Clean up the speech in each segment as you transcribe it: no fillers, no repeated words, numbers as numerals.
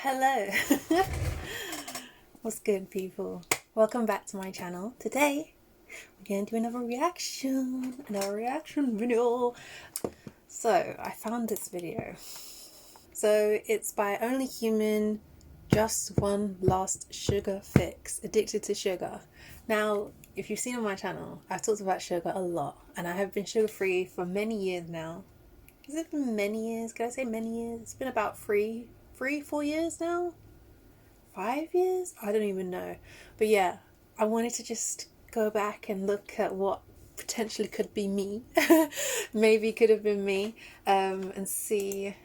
Hello. What's good, people? Welcome back to my channel. Today we're going to do another reaction video. So I found this video. So it's by Only Human, Just One Last Sugar Fix, Addicted to Sugar. Now, if you've seen on my channel, I've talked about sugar a lot, and I have been sugar free for many years now. Has it been many years? Can I say many years? It's been about 4 years now? 5 years? I don't even know. But yeah, I wanted to just go back and look at what potentially could be me. Maybe could have been me. And see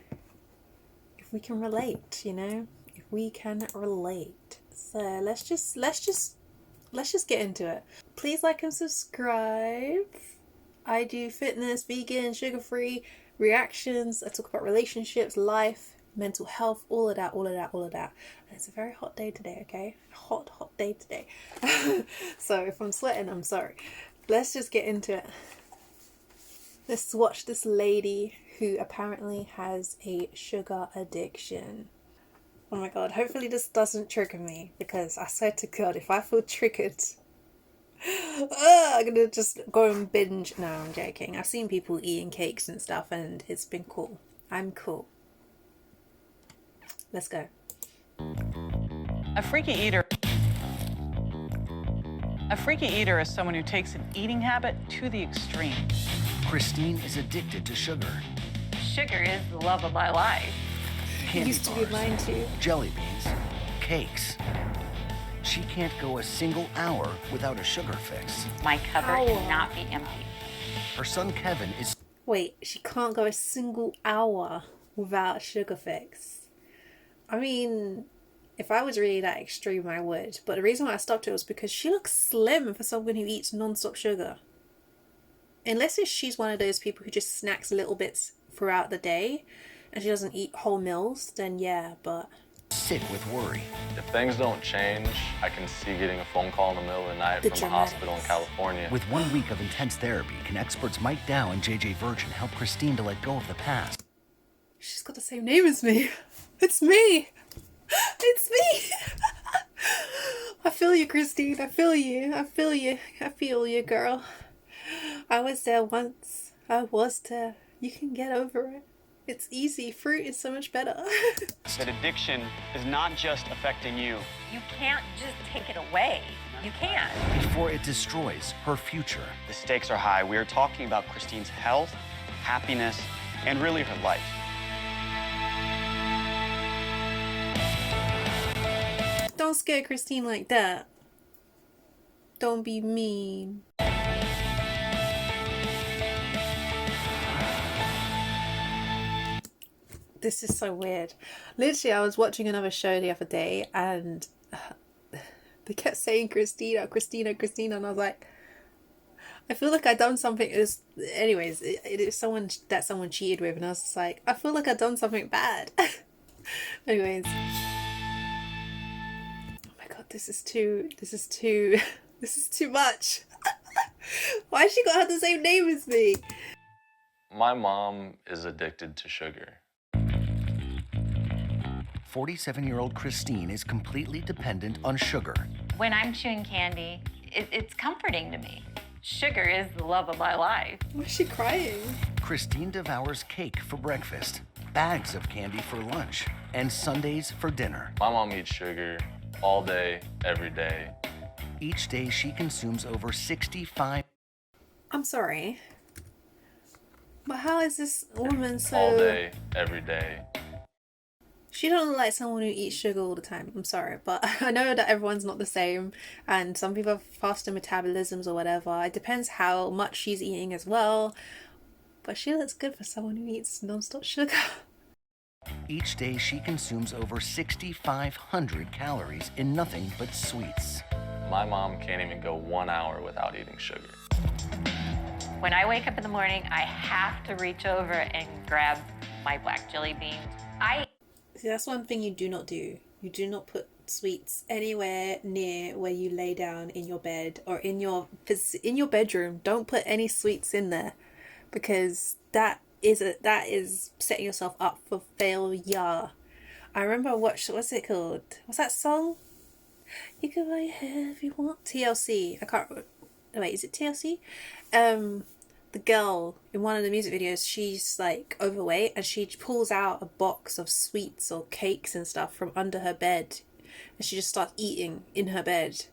if we can relate, you know? If we can relate. So let's just get into it. Please like and subscribe. I do fitness, vegan, sugar-free reactions. I talk about relationships, life, mental health, all of that. And it's a very hot day today, okay? Hot day today. So if I'm sweating, I'm sorry. Let's just get into it. Let's watch this lady who apparently has a sugar addiction. Oh my god, hopefully this doesn't trigger me, because I swear to god, if I feel triggered, I'm gonna just go and binge. No, I'm joking. I've seen people eating cakes and stuff and it's been cool. I'm cool. Let's go. A freaky eater is someone who takes an eating habit to the extreme. Christine is addicted to sugar. Sugar is the love of my life. Candy Used to be bars, mine too. jelly beans, cakes. She can't go a single hour without a sugar fix. My cupboard cannot be empty. Her son Kevin is... Wait, she can't go a single hour without a sugar fix. I mean, if I was really that extreme, I would. But the reason why I stopped it was because she looks slim for someone who eats non-stop sugar. Unless she's one of those people who just snacks little bits throughout the day and she doesn't eat whole meals, then yeah, but... sick with worry. If things don't change, I can see getting a phone call in the middle of the night from a hospital in California. With 1 week of intense therapy, can experts Mike Dow and JJ Virgin help Christine to let go of the past? She's got the same name as me. It's me. It's me. I feel you, Christine. I feel you. I feel you, girl. I was there once. I was there. You can get over it. It's easy. Fruit is so much better. That addiction is not just affecting you. You can't just take it away. You can't. Before it destroys her future. The stakes are high. We are talking about Christine's health, happiness, and really her life. Don't scare Christine like that. Don't be mean. This is so weird. Literally, I was watching another show the other day and they kept saying Christina, and I was like, I feel like I've done something. Anyways, it is someone that someone cheated with, and I was just like, I feel like I've done something bad. Anyways. Oh my god, this is too much. Why has she got to have the same name as me? My mom is addicted to sugar. 47-year-old Christine is completely dependent on sugar. When I'm chewing candy, it's comforting to me. Sugar is the love of my life. Why is she crying? Christine devours cake for breakfast, bags of candy for lunch, and sundaes for dinner. My mom eats sugar all day, every day. Each day she consumes over 65... I'm sorry, but how is this woman so... All day, every day. She don't look like someone who eats sugar all the time. I'm sorry, but I know that everyone's not the same, and some people have faster metabolisms or whatever. It depends how much she's eating as well, but she looks good for someone who eats non-stop sugar. Each day she consumes over 6,500 calories in nothing but sweets. My mom can't even go 1 hour without eating sugar. When I wake up in the morning, I have to reach over and grab my black jelly beans. See, that's one thing you do not do. You do not put sweets anywhere near where you lay down in your bed or in your bedroom. Don't put any sweets in there, because that is setting yourself up for failure. I remember what's it called? What's that song? You can buy if you want. TLC. I can't. Wait, is it TLC? The girl in one of the music videos, she's like overweight and she pulls out a box of sweets or cakes and stuff from under her bed, and she just starts eating in her bed.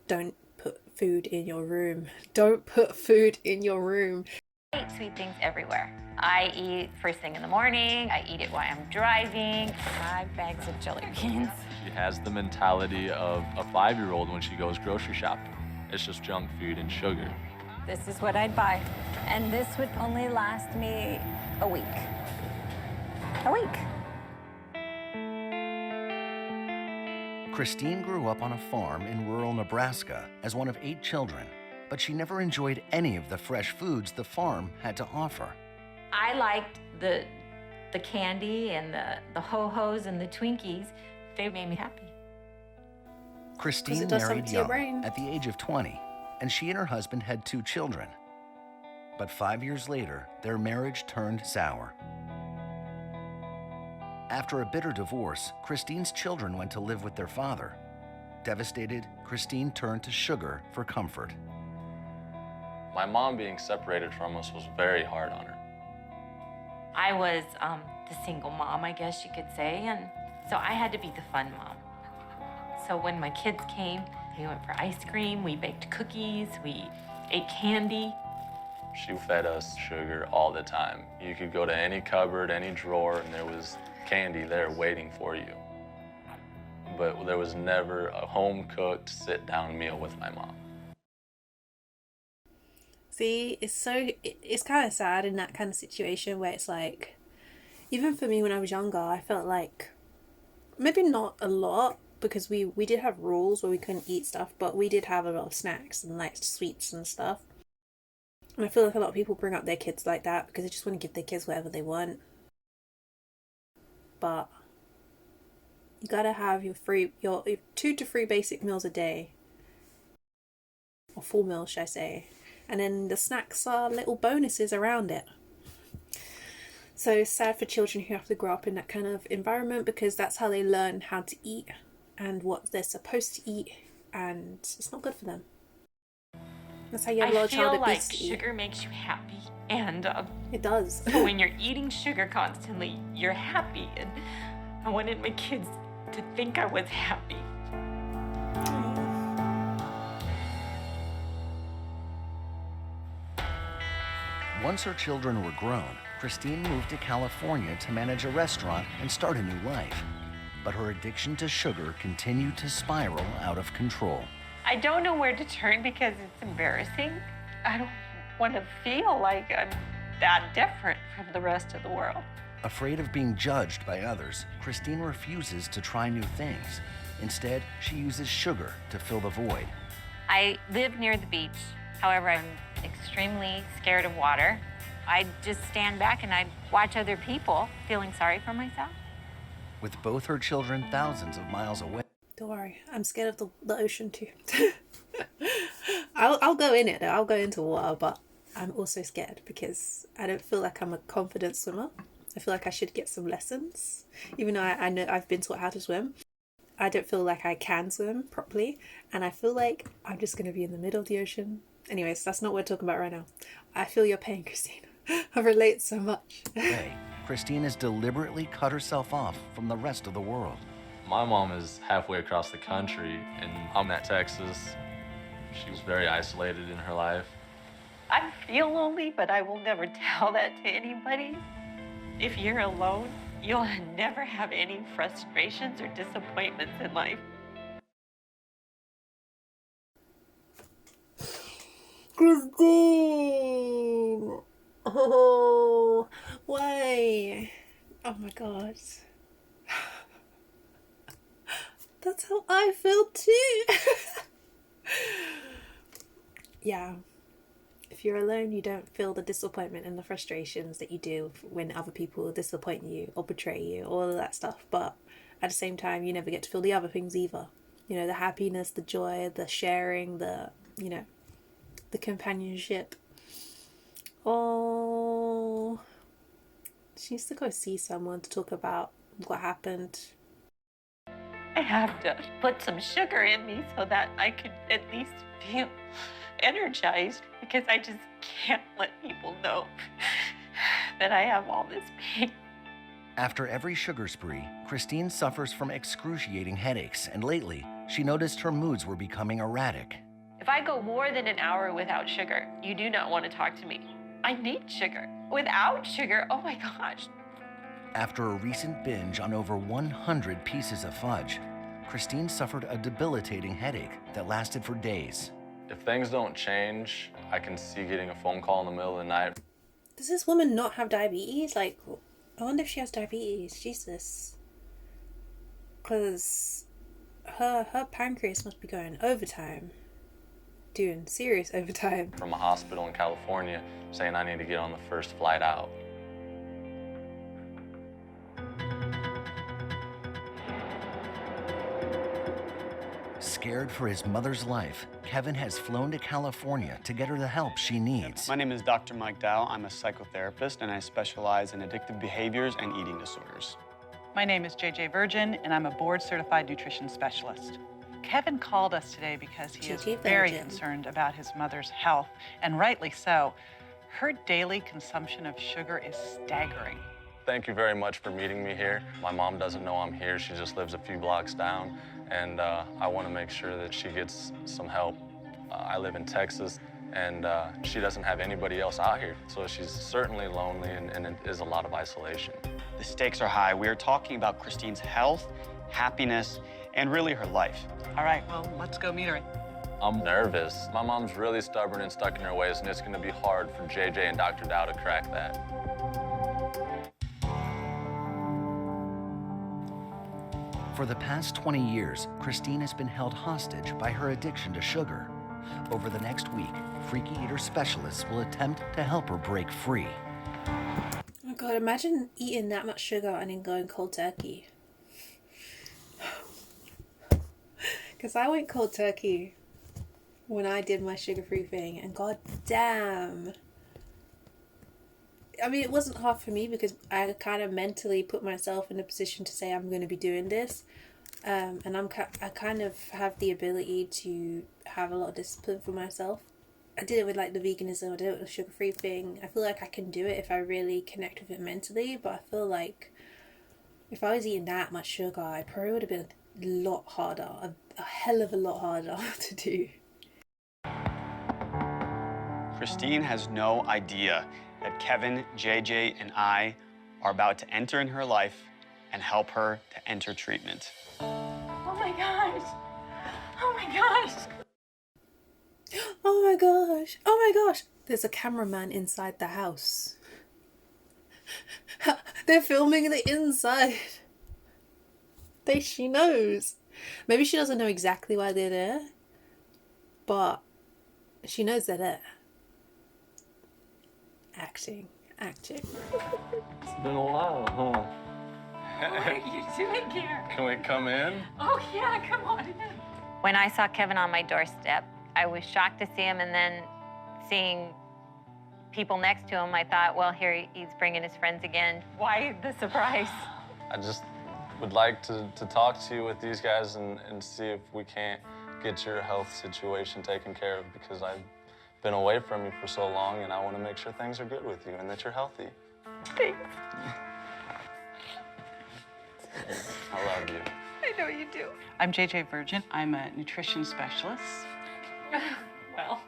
Don't put food in your room. Don't put food in your room. I eat sweet things everywhere. I eat first thing in the morning. I eat it while I'm driving. 5 bags of jelly beans. She has the mentality of a 5-year-old when she goes grocery shopping. It's just junk food and sugar. This is what I'd buy. And this would only last me a week. A week. Christine grew up on a farm in rural Nebraska as one of 8 children, but she never enjoyed any of the fresh foods the farm had to offer. I liked the candy and the ho-hos and the Twinkies. They made me happy. Christine does something married to your young brain. at the age of 20, and she and her husband had 2 children. But 5 years later, their marriage turned sour. After a bitter divorce, Christine's children went to live with their father. Devastated, Christine turned to sugar for comfort. My mom being separated from us was very hard on her. I was the single mom, I guess you could say, and so I had to be the fun mom. So when my kids came, we went for ice cream, we baked cookies, we ate candy. She fed us sugar all the time. You could go to any cupboard, any drawer, and there was candy there waiting for you. But there was never a home-cooked, sit-down meal with my mom. See, it's kind of sad in that kind of situation where it's like, even for me when I was younger, I felt like, maybe not a lot, because we did have rules where we couldn't eat stuff, but we did have a lot of snacks and like sweets and stuff. And I feel like a lot of people bring up their kids like that because they just want to give their kids whatever they want. But you gotta have your 2 to 3 basic meals a day, or 4 meals, should I say? And then the snacks are little bonuses around it. So it's sad for children who have to grow up in that kind of environment, because that's how they learn how to eat and what they're supposed to eat, and it's not good for them. That's how you have a lot of child I abuse. feel like sugar makes you happy, and It does. so when you're eating sugar constantly, you're happy, and I wanted my kids to think I was happy. Once her children were grown, Christine moved to California to manage a restaurant and start a new life. But her addiction to sugar continued to spiral out of control. I don't know where to turn because it's embarrassing. I don't want to feel like I'm that different from the rest of the world. Afraid of being judged by others, Christine refuses to try new things. Instead, she uses sugar to fill the void. I live near the beach. However, I'm extremely scared of water. I'd just stand back and I'd watch other people feeling sorry for myself. With both her children thousands of miles away. Don't worry, I'm scared of the ocean too. I'll go in it though. I'll go into water, but I'm also scared because I don't feel like I'm a confident swimmer. I feel like I should get some lessons, even though I know I've been taught how to swim. I don't feel like I can swim properly, and I feel like I'm just going to be in the middle of the ocean. Anyways, that's not what we're talking about right now. I feel your pain, Christine. I relate so much. Christine has deliberately cut herself off from the rest of the world. My mom is halfway across the country, and I'm at Texas. She was very isolated in her life. I feel lonely, but I will never tell that to anybody. If you're alone, you'll never have any frustrations or disappointments in life. Christine! Oh, why? Oh my god. That's how I feel too. Yeah. If you're alone, you don't feel the disappointment and the frustrations that you do when other people disappoint you or betray you, all of that stuff. But at the same time, you never get to feel the other things either. You know, the happiness, the joy, the sharing, the companionship. Oh, she needs to go see someone to talk about what happened. I have to put some sugar in me so that I could at least feel energized, because I just can't let people know that I have all this pain. After every sugar spree, Christine suffers from excruciating headaches, and lately, she noticed her moods were becoming erratic. If I go more than an hour without sugar, you do not want to talk to me. I need sugar. Without sugar, oh my gosh. After a recent binge on over 100 pieces of fudge, Christine suffered a debilitating headache that lasted for days. If things don't change, I can see getting a phone call in the middle of the night. Does this woman not have diabetes? Like, I wonder if she has diabetes. Jesus. Because her pancreas must be going overtime. Doing serious overtime. From a hospital in California saying I need to get on the first flight out. Scared for his mother's life, Kevin has flown to California to get her the help she needs. My name is Dr. Mike Dow. I'm a psychotherapist, and I specialize in addictive behaviors and eating disorders. My name is JJ Virgin, and I'm a board-certified nutrition specialist. Kevin called us today because he is very concerned about his mother's health, and rightly so. Her daily consumption of sugar is staggering. Thank you very much for meeting me here. My mom doesn't know I'm here. She just lives a few blocks down, and I want to make sure that she gets some help. I live in Texas, and she doesn't have anybody else out here, so she's certainly lonely, and it is a lot of isolation. The stakes are high. We are talking about Christine's health, happiness, and really her life. All right, well, let's go meet her. I'm nervous. My mom's really stubborn and stuck in her ways, and it's going to be hard for JJ and Dr. Dow to crack that. For the past 20 years, Christine has been held hostage by her addiction to sugar. Over the next week, freaky eater specialists will attempt to help her break free. Oh my god, imagine eating that much sugar and then going cold turkey. Because I went cold turkey when I did my sugar-free thing, and god damn. I mean, it wasn't hard for me because I kind of mentally put myself in a position to say I'm going to be doing this. And I kind of have the ability to have a lot of discipline for myself. I did it with like the veganism, I did it with the sugar-free thing. I feel like I can do it if I really connect with it mentally, but I feel like if I was eating that much sugar, it probably would have been a lot harder, a hell of a lot harder to do. Christine has no idea that Kevin, JJ, and I are about to enter in her life and help her to enter treatment. Oh my gosh. Oh my gosh. Oh my gosh. Oh my gosh. There's a cameraman inside the house. They're filming the inside. She knows. Maybe she doesn't know exactly why they're there, but she knows they're there. Acting. It's been a while, huh? What are you doing here? Can we come in? Oh yeah, come on in. When I saw Kevin on my doorstep, I was shocked to see him, and then seeing people next to him, I thought, well, here he's bringing his friends again. Why the surprise? I just would like to talk to you with these guys and see if we can't get your health situation taken care of, because I've been away from you for so long, and I want to make sure things are good with you and that you're healthy. Thanks. I love you. I know you do. I'm JJ Virgin. I'm a nutrition specialist. Well,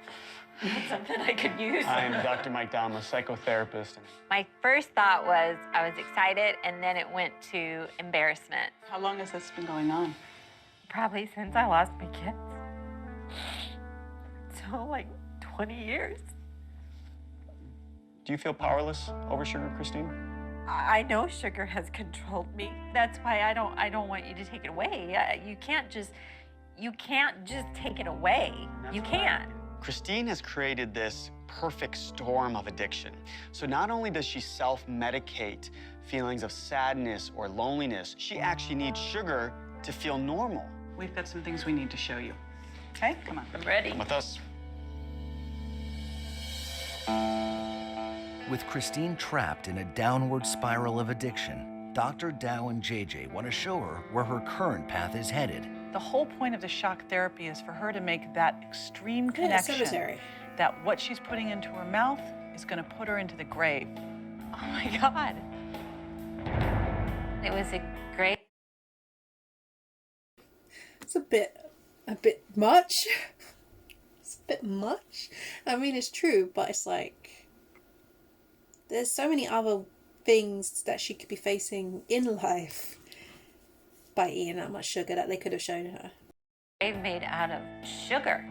that's something I could use. I'm Dr. Mike Dow. I'm a psychotherapist. My first thought was I was excited, and then it went to embarrassment. How long has this been going on? Probably since I lost my kids. So, like 20 years. Do you feel powerless over sugar, Christine? I know sugar has controlled me. That's why I don't want you to take it away. You can't just take it away. You can't. Christine has created this perfect storm of addiction. So not only does she self-medicate feelings of sadness or loneliness, she actually needs sugar to feel normal. We've got some things we need to show you. Okay, come on. I'm ready. Come with us. With Christine trapped in a downward spiral of addiction, Dr. Dow and JJ want to show her where her current path is headed. The whole point of the shock therapy is for her to make that extreme connection that what she's putting into her mouth is going to put her into the grave. Oh my God. It was a great. It's a bit much. It's a bit much. I mean, it's true, but it's like there's so many other things that she could be facing in life by eating that much sugar that they could have shown her. They've made out of sugar.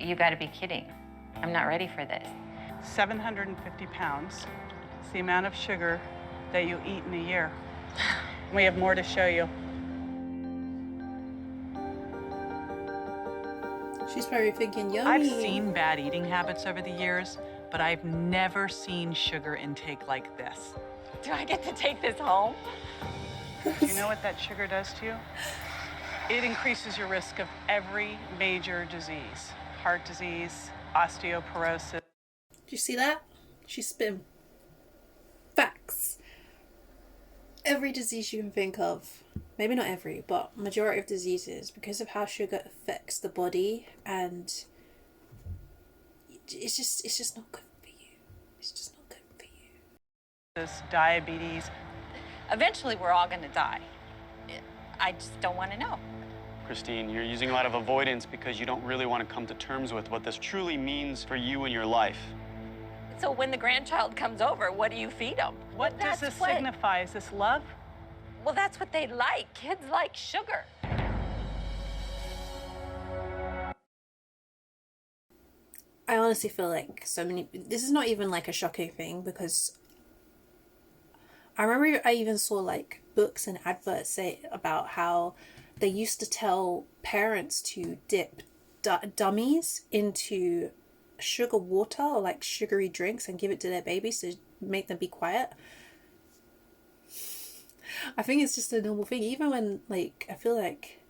You got to be kidding. I'm not ready for this. 750 pounds. It's the amount of sugar that you eat in a year. We have more to show you. She's probably thinking, yummy. I've seen bad eating habits over the years, but I've never seen sugar intake like this. Do I get to take this home? Do you know what that sugar does to you? It increases your risk of every major disease. Heart disease, osteoporosis. Do you see that? She's spitting facts. Every disease you can think of, maybe not every, but majority of diseases, because of how sugar affects the body, and it's just not good for you. It's just not good for you. This diabetes. Eventually, we're all going to die. I just don't want to know. Christine, you're using a lot of avoidance because you don't really want to come to terms with what this truly means for you and your life. So when the grandchild comes over, what do you feed them? What does this signify? Is this love? Well, that's what they like. Kids like sugar. I honestly feel like this is not even like a shocking thing, because I remember I even saw like books and adverts say about how they used to tell parents to dip dummies into sugar water or like sugary drinks and give it to their babies to make them be quiet. I think it's just a normal thing. Even when like, I feel like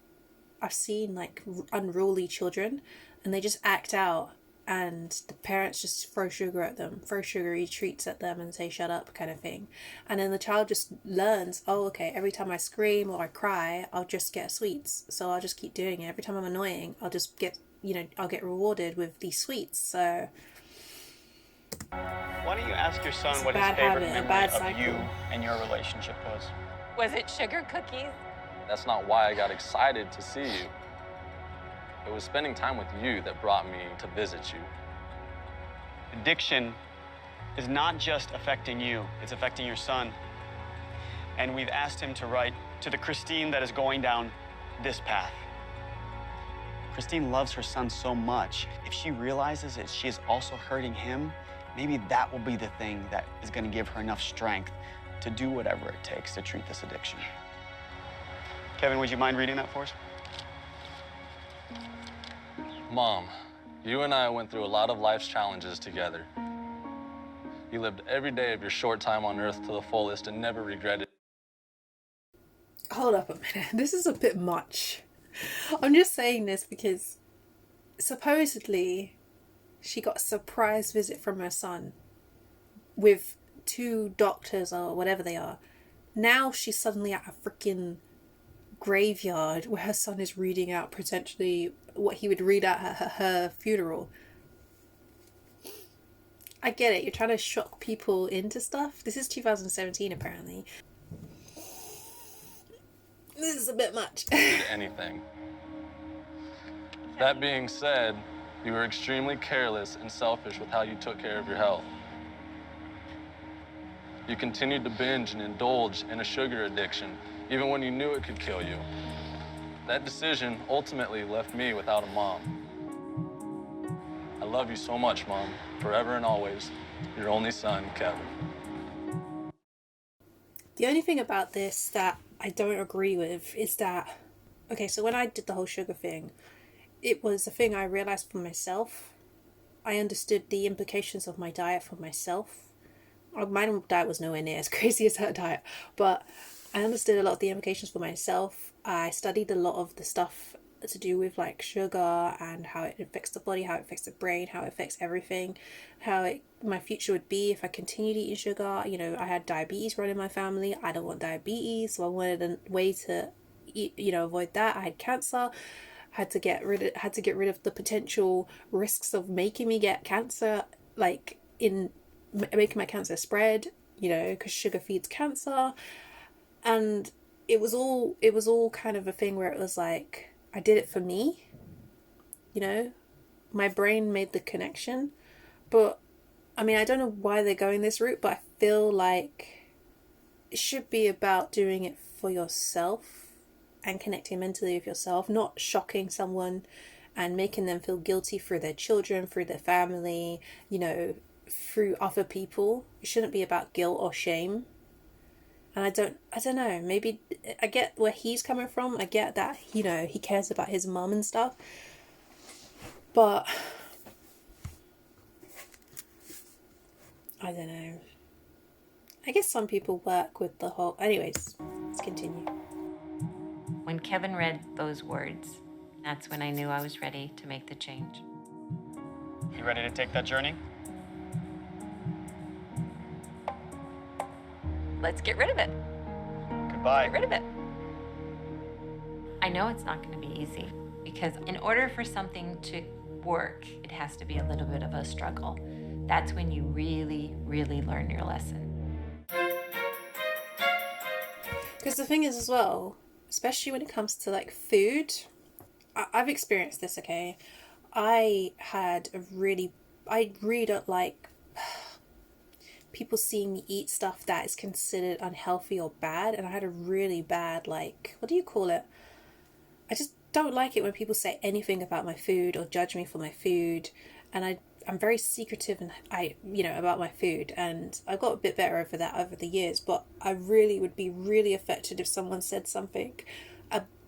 I've seen like unruly children and they just act out, and the parents just throw sugar at them, throw sugary treats at them and say shut up kind of thing. And then the child just learns, oh okay, every time I scream or I cry, I'll just get sweets, so I'll just keep doing it. Every time I'm annoying, I'll just get, I'll get rewarded with these sweets. So why don't you ask your son what his favorite memory of you and your relationship was? Was it sugar cookies? That's not why I got excited to see you. It was spending time with you that brought me to visit you. Addiction is not just affecting you, it's affecting your son. And we've asked him to write to the Christine that is going down this path. Christine loves her son so much. If she realizes that she is also hurting him, maybe that will be the thing that is going to give her enough strength to do whatever it takes to treat this addiction. Kevin, would you mind reading that for us? Mom, you and I went through a lot of life's challenges together. You lived every day of your short time on Earth to the fullest and never regretted. Hold up a minute. This is a bit much. I'm just saying this because supposedly she got a surprise visit from her son with 2 doctors or whatever they are. Now she's suddenly at a freaking graveyard where her son is reading out potentially what he would read at her funeral. I get it, you're trying to shock people into stuff. This is 2017 apparently. This is a bit much. Did anything. That being said, you were extremely careless and selfish with how you took care of your health. You continued to binge and indulge in a sugar addiction, even when you knew it could kill you. That decision ultimately left me without a mom. I love you so much, Mom, forever and always. Your only son, Kevin. The only thing about this that I don't agree with is that, okay, so when I did the whole sugar thing, it was a thing I realized for myself. I understood the implications of my diet for myself. My diet was nowhere near as crazy as her diet, but I understood a lot of the implications for myself. I studied a lot of the stuff to do with like sugar and how it affects the body, how it affects the brain, how it affects everything, my future would be if I continued eating sugar. You know, I had diabetes running in my family. I don't want diabetes, so I wanted a way to avoid that. I had cancer. Had to get rid of the potential risks of making me get cancer, like in making my cancer spread, because sugar feeds cancer. And it was all kind of a thing where it was like, I did it for me, my brain made the connection. But I mean, I don't know why they're going this route, but I feel like it should be about doing it for yourself and connecting mentally with yourself, not shocking someone and making them feel guilty through their children, through their family, through other people. It shouldn't be about guilt or shame. And I don't know, maybe I get where he's coming from. I get that, he cares about his mum and stuff. But I don't know. I guess some people work with the whole... Anyways, let's continue. When Kevin read those words, that's when I knew I was ready to make the change. You ready to take that journey? Let's get rid of it. Goodbye. Get rid of it. I know it's not going to be easy, because in order for something to work, it has to be a little bit of a struggle. That's when you really, really learn your lesson. Because the thing is as well, especially when it comes to like food, I've experienced this, okay? I really don't like people seeing me eat stuff that is considered unhealthy or bad. And I had a really bad, like, what do you call it? I just don't like it when people say anything about my food or judge me for my food. And I'm very secretive and about my food, and I got a bit better over that over the years. But I really would be really affected if someone said something,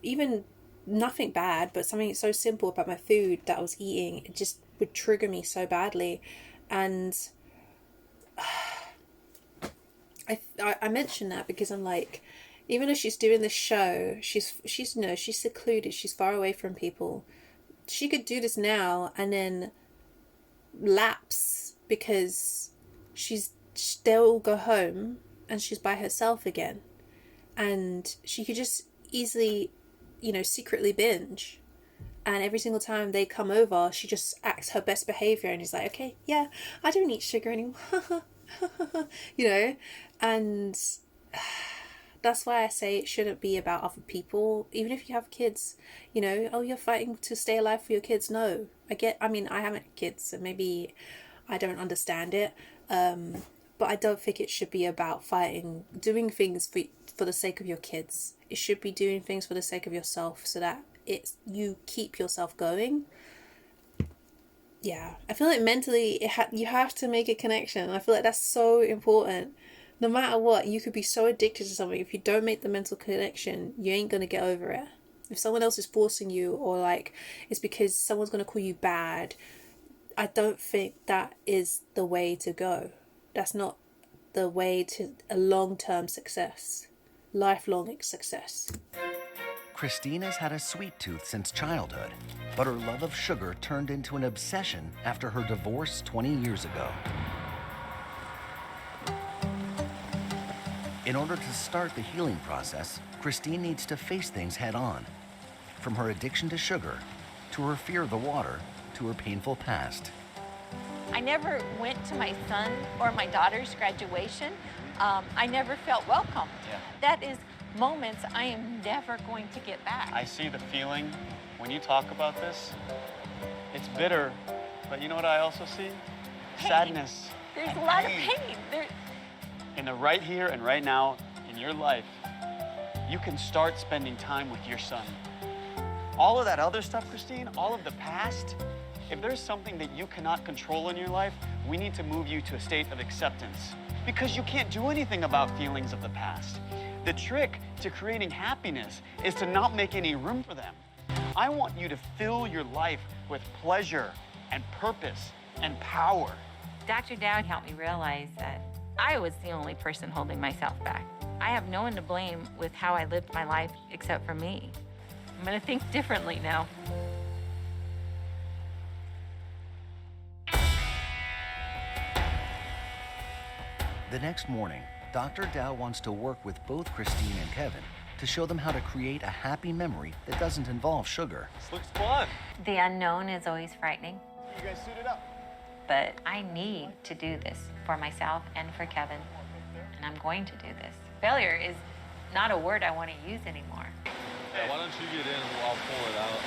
even nothing bad, but something so simple about my food that I was eating. It just would trigger me so badly. And I mention that because I'm like, even though she's doing this show, she's secluded, she's far away from people. She could do this now and then lapse because they'll go home and she's by herself again, and she could just easily secretly binge, and every single time they come over she just acts her best behavior and is like, okay, yeah, I don't eat sugar anymore. And that's why I say it shouldn't be about other people. Even if you have kids, oh, you're fighting to stay alive for your kids. No, I haven't had kids, so maybe I don't understand it. But I don't think it should be about fighting, doing things for the sake of your kids. It should be doing things for the sake of yourself, so that you keep yourself going. Yeah, I feel like mentally you have to make a connection. I feel like that's so important. No matter what, you could be so addicted to something. If you don't make the mental connection, you ain't going to get over it. If someone else is forcing you, or like it's because someone's going to call you bad, I don't think that is the way to go. That's not the way to a long-term success, lifelong success. Christine has had a sweet tooth since childhood, but her love of sugar turned into an obsession after her divorce 20 years ago. In order to start the healing process, Christine needs to face things head on. From her addiction to sugar, to her fear of the water, to her painful past. I never went to my son or my daughter's graduation. I never felt welcome. Yeah. That is moments I am never going to get back. I see the feeling when you talk about this. It's bitter, but you know what I also see? Pain. Sadness. There's a lot of pain. In the right here and right now in your life, you can start spending time with your son. All of that other stuff, Christine, all of the past, if there's something that you cannot control in your life, we need to move you to a state of acceptance, because you can't do anything about feelings of the past. The trick to creating happiness is to not make any room for them. I want you to fill your life with pleasure and purpose and power. Dr. Dowd helped me realize that I was the only person holding myself back. I have no one to blame with how I lived my life except for me. I'm gonna think differently now. The next morning, Dr. Dow wants to work with both Christine and Kevin to show them how to create a happy memory that doesn't involve sugar. This looks fun. The unknown is always frightening. You guys suited up? But I need to do this for myself and for Kevin, and I'm going to do this. Failure is not a word I want to use anymore. Hey, why don't you get in and I'll pull it out?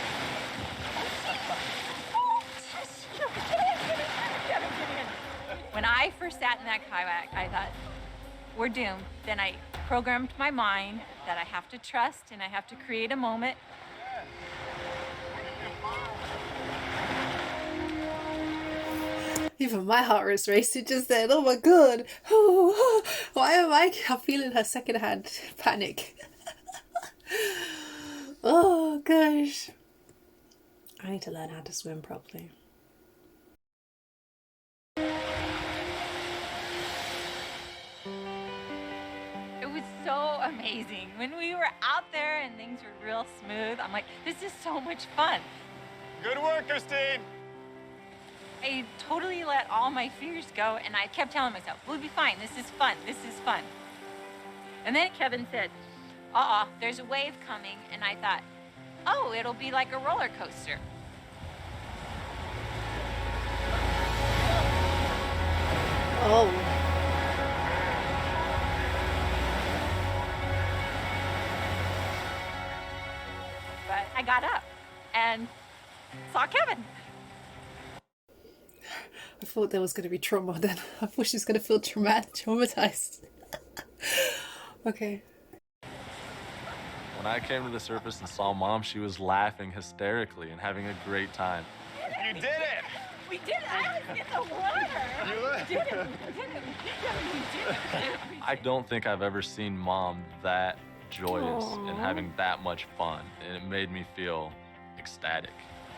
When I first sat in that kayak, I thought, we're doomed. Then I programmed my mind that I have to trust and I have to create a moment. Even my heart was racing just then. Oh my god. Why am I feeling her secondhand panic? Oh gosh. I need to learn how to swim properly. It was so amazing. When we were out there and things were real smooth, I'm like, this is so much fun. Good work, Christine. I totally let all my fears go, and I kept telling myself, we'll be fine, this is fun, this is fun. And then Kevin said, there's a wave coming, and I thought, oh, it'll be like a roller coaster. Oh. But I got up and saw Kevin. I thought there was going to be trauma then. I thought she was going to feel traumatized. Okay. When I came to the surface and saw Mom, she was laughing hysterically and having a great time. You did it! We did it. I was in the water. We did it. We did it. I don't think I've ever seen Mom that joyous and having that much fun, and it made me feel ecstatic.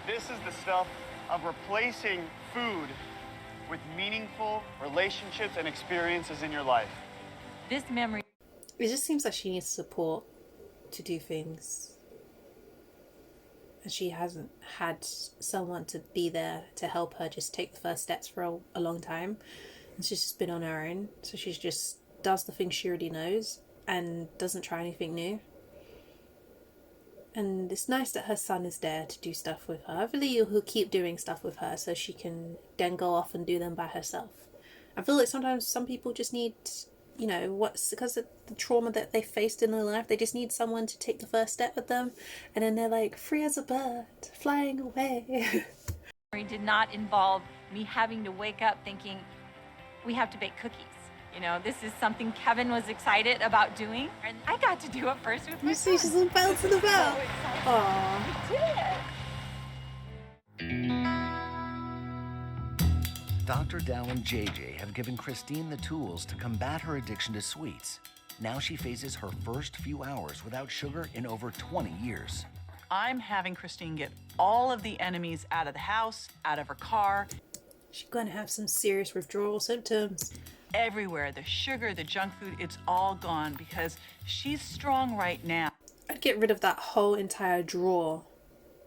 This is the stuff of replacing food with meaningful relationships and experiences in your life. This memory. It just seems like she needs support to do things. And she hasn't had someone to be there to help her just take the first steps for a long time. And she's just been on her own. So she just does the things she already knows and doesn't try anything new. And it's nice that her son is there to do stuff with her. Hopefully he'll keep doing stuff with her so she can then go off and do them by herself. I feel like sometimes some people just need, you know, because of the trauma that they faced in their life, they just need someone to take the first step with them. And then they're like free as a bird, flying away. It did not involve me having to wake up thinking, we have to bake cookies. You know, this is something Kevin was excited about doing, and I got to do it first with my son. You see, she's all bouncing about. Aww. We did it. Dr. Dow and JJ have given Christine the tools to combat her addiction to sweets. Now she faces her first few hours without sugar in over 20 years. I'm having Christine get all of the enemies out of the house, out of her car. She's going to have some serious withdrawal symptoms. Everywhere, the sugar, the junk food, it's all gone because she's strong right now. I'd get rid of that whole entire drawer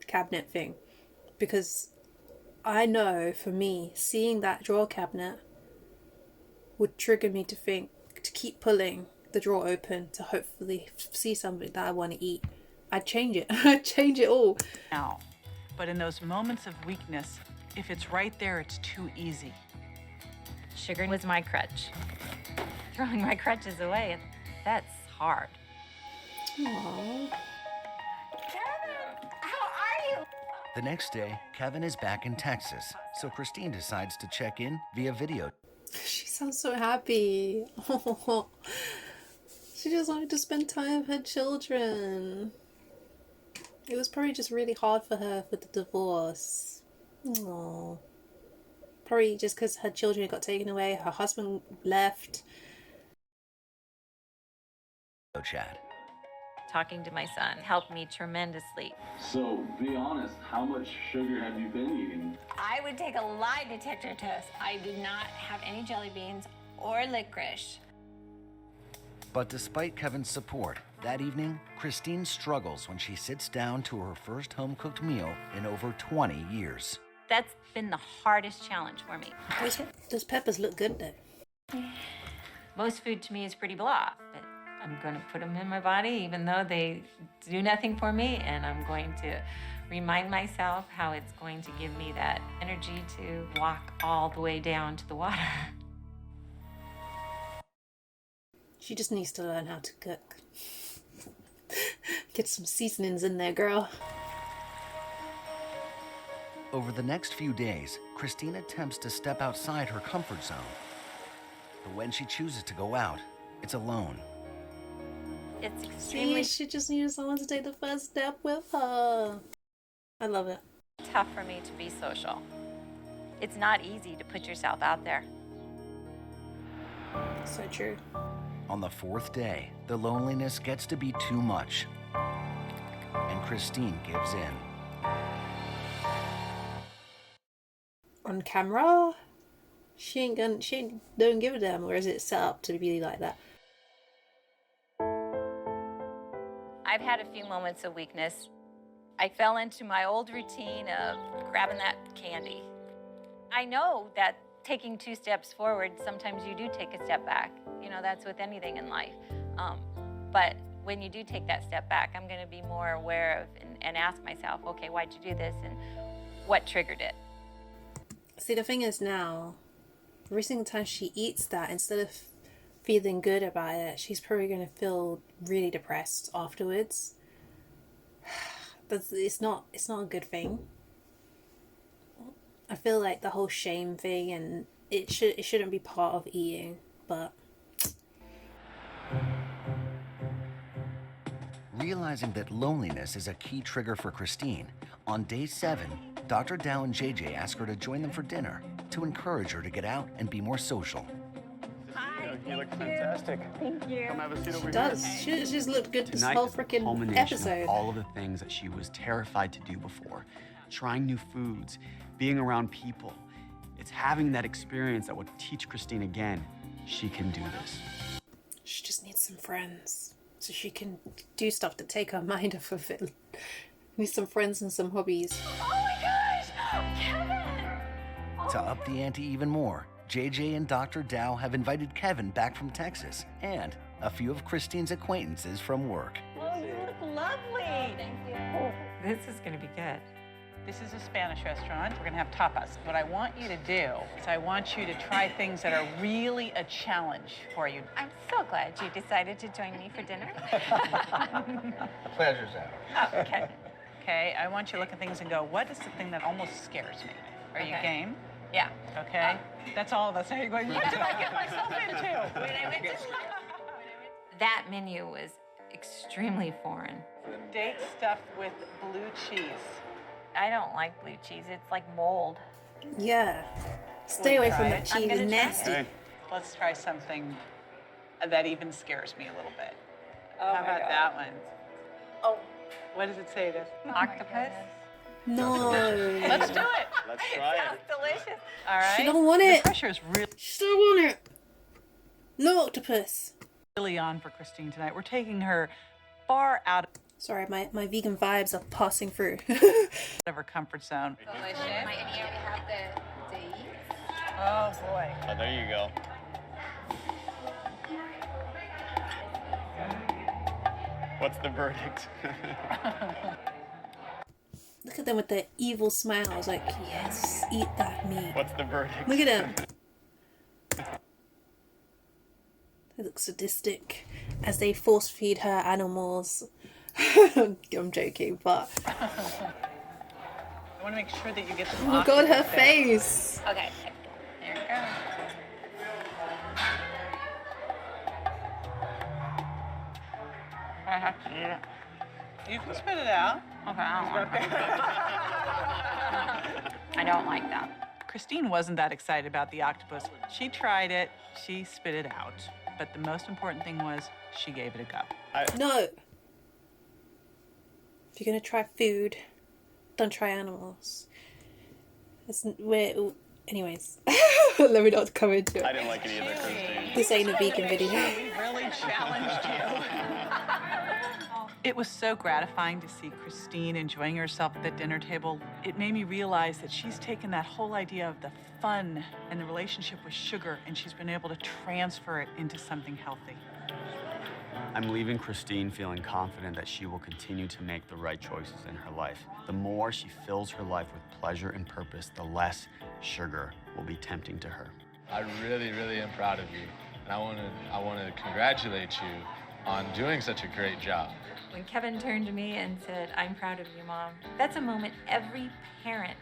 cabinet thing, because I know for me, seeing that drawer cabinet would trigger me to keep pulling the drawer open to hopefully see something that I want to eat. I'd change it. I'd change it all. Now, but in those moments of weakness, if it's right there, it's too easy. Sugar was my crutch. Throwing my crutches away, that's hard. Aww. Kevin, how are you? The next day, Kevin is back in Texas, so Christine decides to check in via video. She sounds so happy. She just wanted to spend time with her children. It was probably just really hard for her with the divorce. Aww. Probably just because her children got taken away, her husband left. Chat. Talking to my son helped me tremendously. So, be honest, how much sugar have you been eating? I would take a lie detector test. I did not have any jelly beans or licorice. But despite Kevin's support, that evening, Christine struggles when she sits down to her first home-cooked meal in over 20 years. That's been the hardest challenge for me. Those peppers look good though. Most food to me is pretty blah, but I'm going to put them in my body even though they do nothing for me, and I'm going to remind myself how it's going to give me that energy to walk all the way down to the water. She just needs to learn how to cook. Get some seasonings in there, girl. Over the next few days, Christine attempts to step outside her comfort zone. But when she chooses to go out, it's alone. It's See, extremely she just needed someone to take the first step with her. I love it. tough for me to be social. It's not easy to put yourself out there. So true. On the fourth day, the loneliness gets to be too much, and Christine gives in. On camera, she don't give a damn, or is it set up to be like that? I've had a few moments of weakness. I fell into my old routine of grabbing that candy. I know that taking 2 steps forward, sometimes you do take a step back. You know, that's with anything in life. But when you do take that step back, I'm going to be more aware of and ask myself, okay, why'd you do this and what triggered it? See, the thing is now, every single time she eats that, instead of feeling good about it, she's probably going to feel really depressed afterwards. But it's not a good thing. I feel like the whole shame thing, and it shouldn't be part of eating, but Realizing that loneliness is a key trigger for Christine, on day 7, Dr. Dow and JJ ask her to join them for dinner to encourage her to get out and be more social. Hi, You look fantastic. Thank you. Come have a seat over she here. does. She's just looked good this Tonight whole is the freaking culmination episode. of all of the things that she was terrified to do before. Trying new foods, being around people. It's having that experience that would teach Christine again, she can do this. She just needs some friends so she can do stuff to take her mind off of it. Needs some friends and some hobbies. Oh my gosh! Kevin! To up the ante even more, JJ and Dr. Dow have invited Kevin back from Texas and a few of Christine's acquaintances from work. Oh, you look lovely! Thank you. This is going to be good. This is a Spanish restaurant. We're gonna have tapas. What I want you to do is I want you to try things that are really a challenge for you. I'm so glad you decided to join me for dinner. Pleasure's out. Oh, okay. Okay, I want you to look at things and go, what is the thing that almost scares me? Are you Okay. game? Yeah. Okay? That's all of us. Now you're going, what did I get myself into? When I went to That menu was extremely foreign. Date stuffed with blue cheese. I don't like blue cheese. It's like mold. Yeah. Stay away from that I'm cheese. gonna It's try nasty. Hey, Let's try something that even scares me a little bit. Oh How my about God. that one? Oh. What does it say? Octopus? No. Let's do it. let's try it. Sounds delicious. All right. She don't want The it. pressure is She still want it. No octopus. really on for Christine tonight. We're taking her far out Sorry, my vegan vibes are passing through. of her comfort zone. Delicious. Oh boy. Oh, there you go. What's the verdict? Look at them with their evil smiles, like, yes, eat that meat. What's the verdict? Look at them. They look sadistic as they force feed her animals. I'm joking, but I want to make sure that you get the oh my god, her face. Okay. There it goes. I have to eat it. You can spit it out. Okay, I don't like that. Christine wasn't that excited about the octopus. She tried it, she spit it out. But the most important thing was she gave it a go. No. If you're gonna try food, don't try animals. Anyways, let me not come into I it. didn't like it either, Christine. This ain't a vegan video. We really challenged you. It was so gratifying to see Christine enjoying herself at the dinner table. It made me realize that she's taken that whole idea of the fun and the relationship with sugar, and she's been able to transfer it into something healthy. I'm leaving Christine feeling confident that she will continue to make the right choices in her life. The more she fills her life with pleasure and purpose, the less sugar will be tempting to her. I really, really am proud of you. And I want to congratulate you on doing such a great job. When Kevin turned to me and said, "I'm proud of you, Mom," that's a moment every parent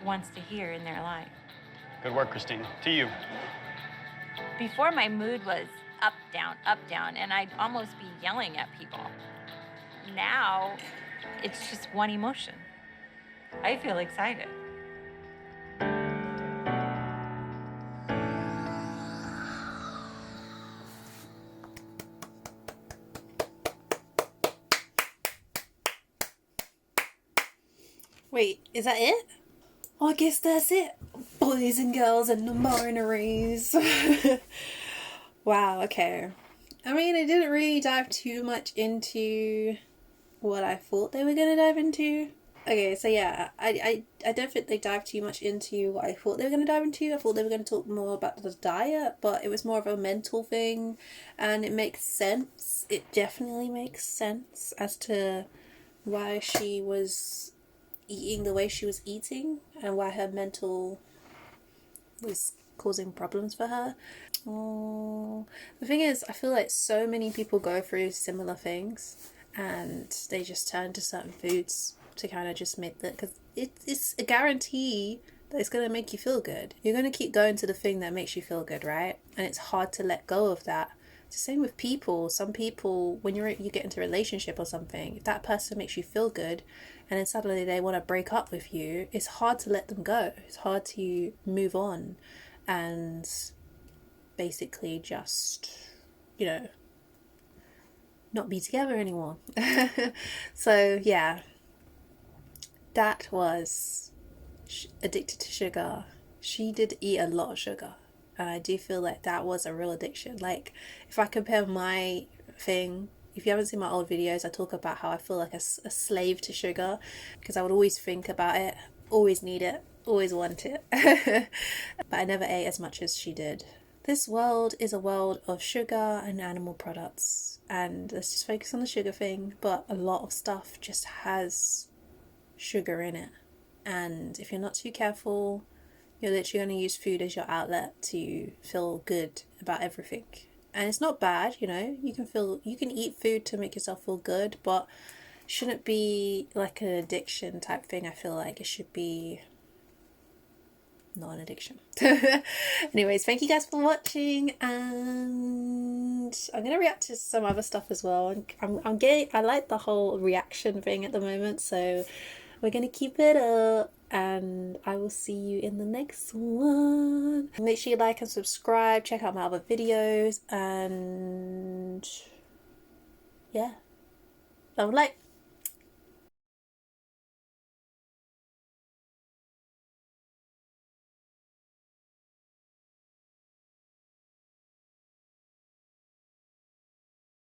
wants to hear in their life. Good work, Christine. To you. Before, my mood was up, down, and I'd almost be yelling at people. Now, it's just one emotion. I feel excited. Wait, is that it? I guess that's it. Boys and girls and non-binaries. Wow, okay. I mean, it didn't really dive too much into what I thought they were going to dive into. Okay, so yeah, I don't think they dived too much into what I thought they were going to dive into. I thought they were going to talk more about the diet, but it was more of a mental thing, and it makes sense. It definitely makes sense as to why she was eating the way she was eating and why her mental was causing problems for her. Oh, the thing is, I feel like so many people go through similar things and they just turn to certain foods to kind of just make that, because it's a guarantee that it's going to make you feel good. You're going to keep going to the thing that makes you feel good, right? And it's hard to let go of that. It's the same with people. Some people, when you get into a relationship or something, if that person makes you feel good and then suddenly they want to break up with you, it's hard to let them go. It's hard to move on and basically just, not be together anymore. So yeah, that was addicted to sugar. She did eat a lot of sugar. And I do feel like that was a real addiction. Like, if I compare my thing, if you haven't seen my old videos, I talk about how I feel like a slave to sugar, because I would always think about it, always need it, always want it. But I never ate as much as she did. This world is a world of sugar and animal products. And let's just focus on the sugar thing. But a lot of stuff just has sugar in it. And if you're not too careful, you're literally going to use food as your outlet to feel good about everything. And it's not bad, you can eat food to make yourself feel good, but it shouldn't be like an addiction type thing. I feel like it should be not an addiction. Anyways, thank you guys for watching, and I'm going to react to some other stuff as well. I like the whole reaction thing at the moment, so we're going to keep it up. And I will see you in the next one. Make sure you like and subscribe, check out my other videos, and yeah, love and light.